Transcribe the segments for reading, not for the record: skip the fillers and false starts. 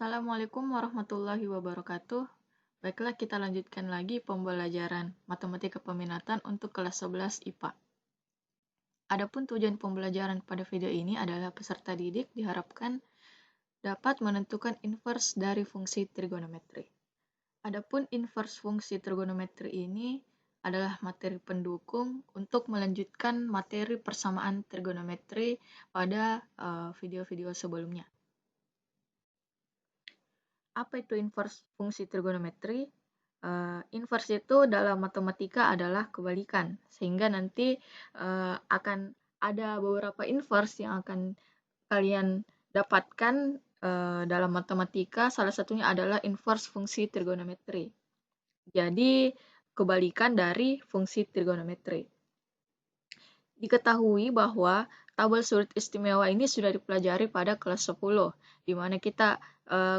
Assalamualaikum warahmatullahi wabarakatuh. Baiklah, kita lanjutkan lagi pembelajaran matematika peminatan untuk kelas 11 IPA. Adapun tujuan pembelajaran pada video ini adalah peserta didik diharapkan dapat menentukan inverse dari fungsi trigonometri. Adapun inverse fungsi trigonometri ini adalah materi pendukung untuk melanjutkan materi persamaan trigonometri pada video-video sebelumnya. Apa itu inverse fungsi trigonometri? Inverse itu dalam matematika adalah kebalikan, sehingga nanti akan ada beberapa inverse yang akan kalian dapatkan dalam matematika. Salah satunya adalah inverse fungsi trigonometri. Jadi, kebalikan dari fungsi trigonometri. Diketahui bahwa tabel sudut istimewa ini sudah dipelajari pada kelas 10, di mana kita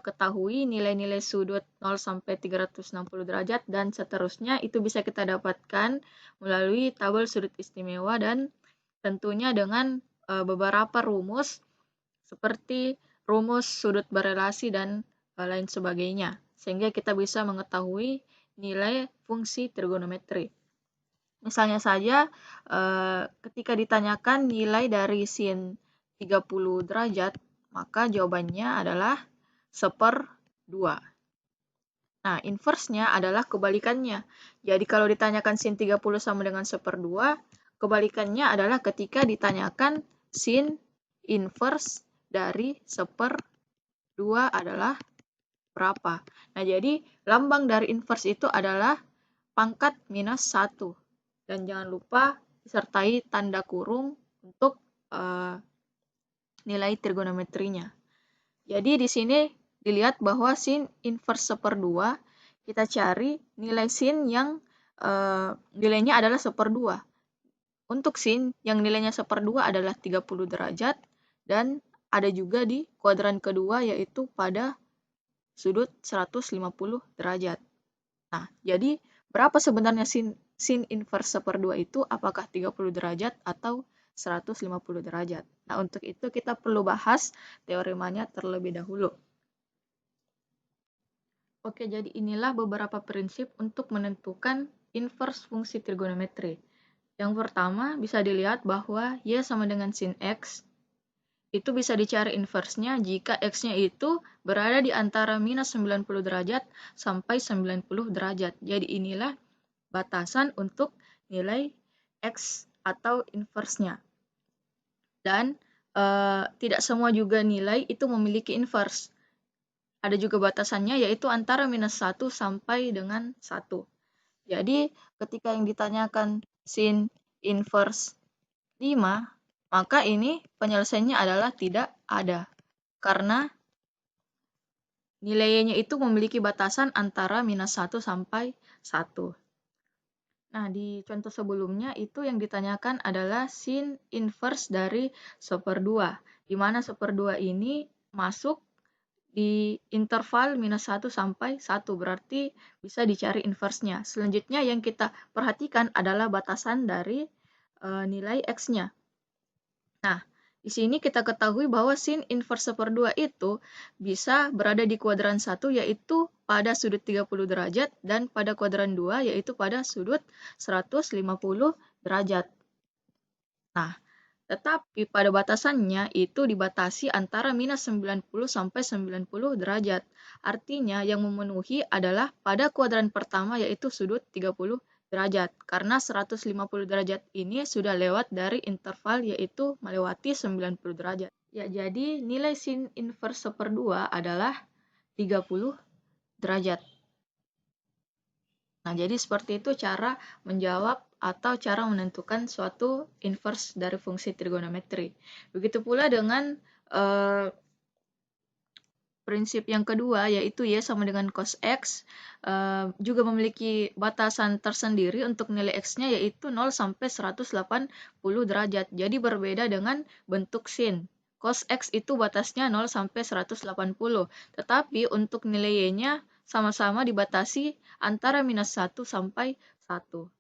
ketahui nilai-nilai sudut 0 sampai 360 derajat dan seterusnya itu bisa kita dapatkan melalui tabel sudut istimewa dan tentunya dengan beberapa rumus seperti rumus sudut berelasi dan lain sebagainya, sehingga kita bisa mengetahui nilai fungsi trigonometri. Misalnya saja, ketika ditanyakan nilai dari sin 30 derajat, maka jawabannya adalah 1/2. Nah, inverse-nya adalah kebalikannya. Jadi, kalau ditanyakan sin 30 sama dengan 1/2, kebalikannya adalah ketika ditanyakan sin inverse dari 1/2 adalah berapa. Nah, jadi lambang dari inverse itu adalah pangkat minus 1. Dan jangan lupa disertai tanda kurung untuk nilai trigonometrinya. Jadi di sini dilihat bahwa sin inverse 1/2, kita cari nilai sin yang nilainya adalah 1/2. Untuk sin yang nilainya 1/2 adalah 30 derajat, dan ada juga di kuadran kedua yaitu pada sudut 150 derajat. Nah, jadi berapa sebenarnya sin inverse 1/2 itu? Apakah 30 derajat atau 150 derajat? Nah, untuk itu kita perlu bahas teoremanya terlebih dahulu. Oke, jadi inilah beberapa prinsip untuk menentukan inverse fungsi trigonometri. Yang pertama, bisa dilihat bahwa Y sama dengan sin X. Itu bisa dicari inverse-nya jika X-nya itu berada di antara minus 90 derajat sampai 90 derajat. Jadi inilah batasan untuk nilai X atau inverse-nya. Dan tidak semua juga nilai itu memiliki inverse. Ada juga batasannya, yaitu antara minus 1 sampai dengan 1. Jadi ketika yang ditanyakan sin inverse 5, maka ini penyelesaiannya adalah tidak ada. Karena nilainya itu memiliki batasan antara minus 1 sampai 1. Nah, di contoh sebelumnya itu yang ditanyakan adalah sin inverse dari 1/2, di mana 1/2 ini masuk di interval minus 1 sampai 1, berarti bisa dicari inverse-nya. Selanjutnya yang kita perhatikan adalah batasan dari nilai X-nya. Nah, di sini kita ketahui bahwa sin inverse 1/2 itu bisa berada di kuadran 1 yaitu pada sudut 30 derajat dan pada kuadran 2 yaitu pada sudut 150 derajat. Nah, tetapi pada batasannya itu dibatasi antara minus 90 sampai 90 derajat. Artinya yang memenuhi adalah pada kuadran pertama yaitu sudut 30 derajat. Karena 150 derajat ini sudah lewat dari interval yaitu melewati 90 derajat. Ya, jadi nilai sin inverse 1/2 adalah 30 derajat. Nah, jadi seperti itu cara menjawab atau cara menentukan suatu inverse dari fungsi trigonometri. Begitu pula dengan prinsip yang kedua, yaitu Y sama dengan cos X, juga memiliki batasan tersendiri untuk nilai X-nya, yaitu 0 sampai 180 derajat. Jadi berbeda dengan bentuk sin. Cos X itu batasnya 0 sampai 180, tetapi untuk nilai Y-nya sama-sama dibatasi antara minus 1 sampai 1.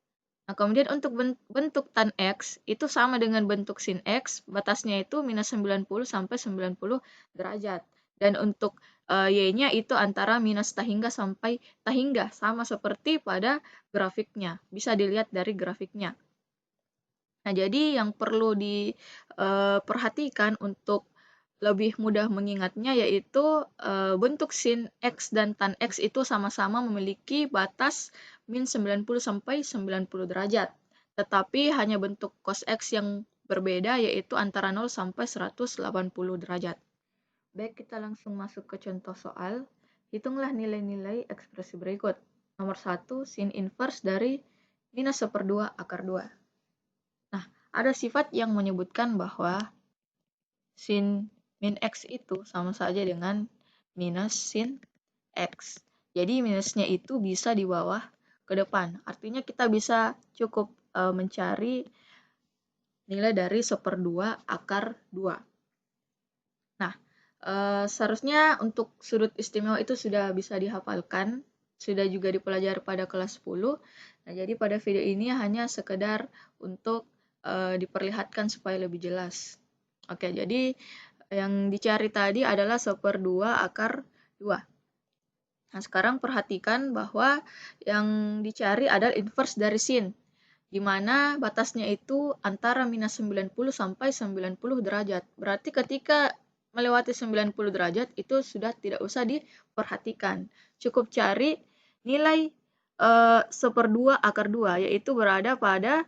Nah, kemudian untuk bentuk tan X itu sama dengan bentuk sin X, batasnya itu minus 90 sampai 90 derajat. Dan untuk Y-nya itu antara minus ta hingga sampai ta hingga, sama seperti pada grafiknya. Bisa dilihat dari grafiknya. Nah, jadi yang perlu diperhatikan untuk lebih mudah mengingatnya yaitu bentuk sin X dan tan X itu sama-sama memiliki batas min 90 sampai 90 derajat. Tetapi hanya bentuk cos X yang berbeda yaitu antara 0 sampai 180 derajat. Baik, kita langsung masuk ke contoh soal. Hitunglah nilai-nilai ekspresi berikut. Nomor 1, sin inverse dari minus 1/2 akar 2. Nah, ada sifat yang menyebutkan bahwa sin min X itu sama saja dengan minus sin X. Jadi minusnya itu bisa di bawah ke depan. Artinya kita bisa cukup mencari nilai dari 1/2 akar 2. Nah, seharusnya untuk sudut istimewa itu sudah bisa dihafalkan, sudah juga dipelajari pada kelas 10. Nah, jadi pada video ini hanya sekedar untuk diperlihatkan supaya lebih jelas. Oke, jadi yang dicari tadi adalah 1/2 akar 2. Nah, sekarang perhatikan bahwa yang dicari adalah inverse dari sin, di mana batasnya itu antara minus 90 sampai 90 derajat. Berarti ketika melewati 90 derajat itu sudah tidak usah diperhatikan. Cukup cari nilai 1/2 akar 2, yaitu berada pada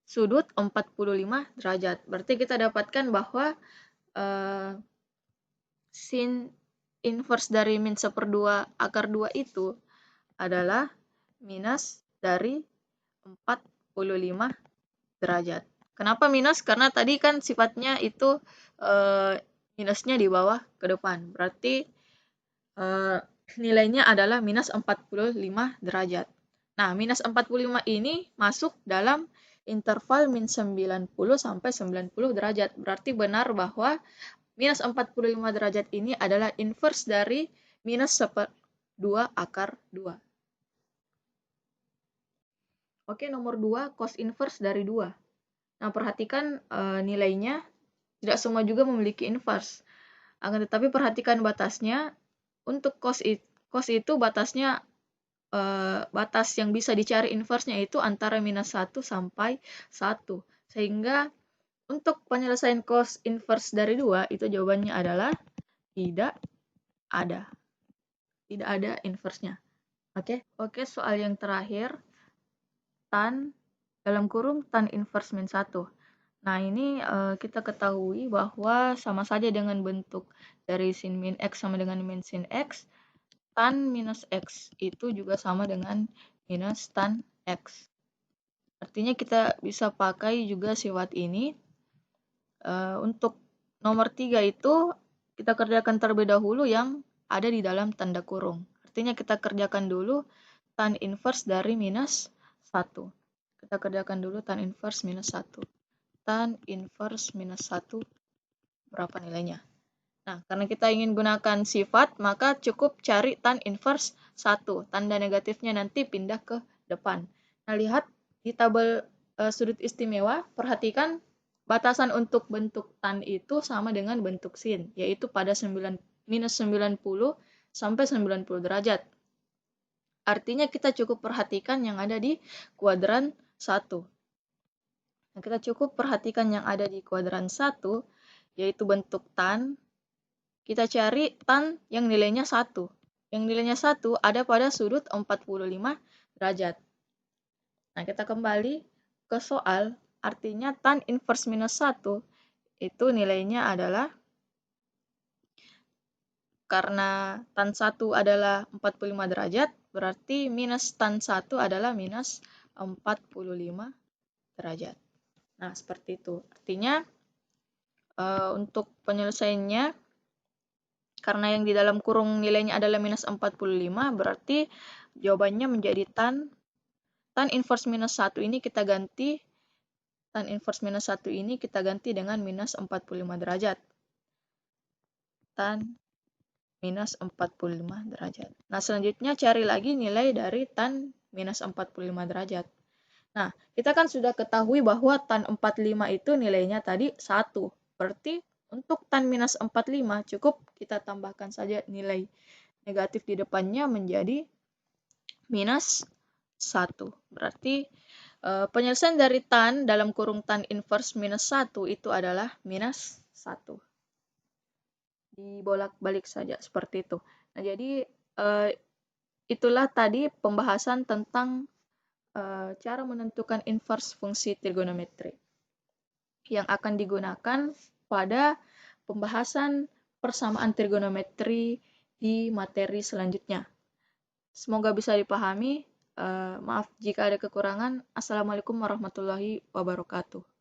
sudut 45 derajat. Berarti kita dapatkan bahwa sin inverse dari min 1/2 akar 2 itu adalah minus dari 45 derajat. Kenapa minus? Karena tadi kan sifatnya itu minusnya di bawah ke depan. Berarti nilainya adalah minus 45 derajat. Nah, minus 45 ini masuk dalam interval min 90 sampai 90 derajat. Berarti benar bahwa minus 45 derajat ini adalah inverse dari minus 1/2 akar 2. Oke, nomor 2, cos inverse dari 2. Nah, perhatikan nilainya tidak semua juga memiliki inverse. Akan tetapi perhatikan batasnya. Untuk cos itu batasnya batas yang bisa dicari inverse-nya itu antara minus 1 sampai 1. Sehingga untuk penyelesaian cos inverse dari 2 itu jawabannya adalah tidak ada. Tidak ada inverse-nya. Oke, soal yang terakhir. Tan dalam kurung tan inverse min 1. Nah, ini kita ketahui bahwa sama saja dengan bentuk dari sin min X sama dengan min sin X. Tan minus X itu juga sama dengan minus tan X. Artinya kita bisa pakai juga sifat ini. Untuk nomor 3 itu kita kerjakan terlebih dahulu yang ada di dalam tanda kurung. Artinya kita kerjakan dulu tan inverse dari minus 1. Kita kerjakan dulu tan inverse minus 1. Tan inverse minus 1 berapa nilainya? Nah, karena kita ingin gunakan sifat, maka cukup cari tan inverse 1. Tanda negatifnya nanti pindah ke depan. Nah, lihat di tabel sudut istimewa, perhatikan batasan untuk bentuk tan itu sama dengan bentuk sin, yaitu pada minus 90 sampai 90 derajat. Artinya kita cukup perhatikan yang ada di kuadran 1. Nah, kita cukup perhatikan yang ada di kuadran 1, yaitu bentuk tan. Kita cari tan yang nilainya 1. Yang nilainya 1 ada pada sudut 45 derajat. Nah, kita kembali ke soal. Artinya tan inverse minus 1 itu nilainya adalah, karena tan 1 adalah 45 derajat, berarti minus tan 1 adalah minus 45 derajat. Nah, seperti itu. Artinya untuk penyelesaiannya, karena yang di dalam kurung nilainya adalah minus 45, berarti jawabannya menjadi tan inverse minus 1 ini kita ganti, tan inverse minus 1 ini kita ganti dengan minus 45 derajat. Tan minus 45 derajat. Nah, selanjutnya cari lagi nilai dari tan minus 45 derajat. Nah, kita kan sudah ketahui bahwa tan 45 itu nilainya tadi 1. Berarti Untuk tan minus 45 cukup kita tambahkan saja nilai negatif di depannya menjadi minus 1. Berarti penyelesaian dari tan dalam kurung tan inverse minus 1 itu adalah minus 1. Dibolak-balik saja seperti itu. Nah, jadi itulah tadi pembahasan tentang cara menentukan inverse fungsi trigonometri yang akan digunakan pada pembahasan persamaan trigonometri di materi selanjutnya. Semoga bisa dipahami. Maaf jika ada kekurangan. Assalamualaikum warahmatullahi wabarakatuh.